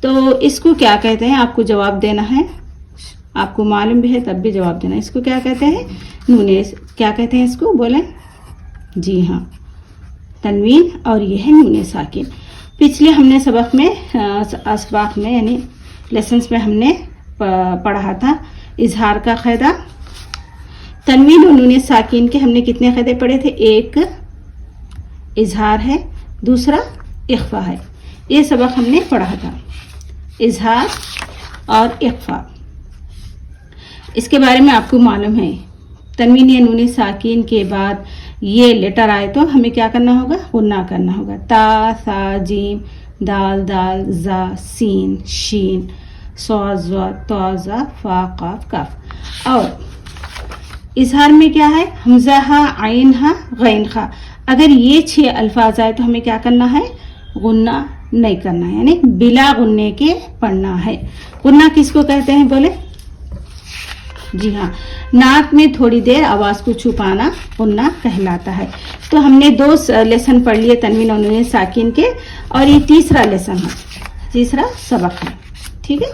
تو اس کو کیا کہتے ہیں آپ کو جواب دینا ہے, آپ کو معلوم بھی ہے تب بھی جواب دینا. اس کو کیا کہتے ہیں؟ نون. کیا کہتے ہیں اس کو بولیں؟ جی ہاں تنوین, اور یہ ہے نون ساکن. پچھلے ہم نے سبق میں اسباق میں یعنی لیسنس میں ہم نے پڑھا تھا اظہار کا قاعدہ. تنوین اور نون ساکن کے ہم نے کتنے قاعدے پڑھے تھے؟ ایک اظہار ہے, دوسرا اخفا ہے. یہ سبق ہم نے پڑھا تھا اظہار اور اخفا. اس کے بارے میں آپ کو معلوم ہے تنوین یا نون ساکن کے بعد یہ لیٹر آئے تو ہمیں کیا کرنا ہوگا؟ غنہ کرنا ہوگا. تا, ثا, جیم, دال, دال, زا, سین, شین, صاد, ضاد, طا, ظا, فا, قاف, کاف. اور اظہار میں کیا ہے؟ حمزہ ہا, عین ہا, غین خا. اگر یہ 6 الفاظ آئے تو ہمیں کیا کرنا ہے؟ غنہ نہیں کرنا ہے, یعنی بلا غنے کے پڑھنا ہے. غنہ کس کو کہتے ہیں بولے؟ جی ہاں ناک میں تھوڑی دیر آواز کو چھپانا غنہ کہلاتا ہے. تو ہم نے 2 لیسن پڑھ لیے تنوین اور نون ساکن کے, اور یہ تیسرا لیسن ہے, تیسرا سبق ہے. ٹھیک ہے.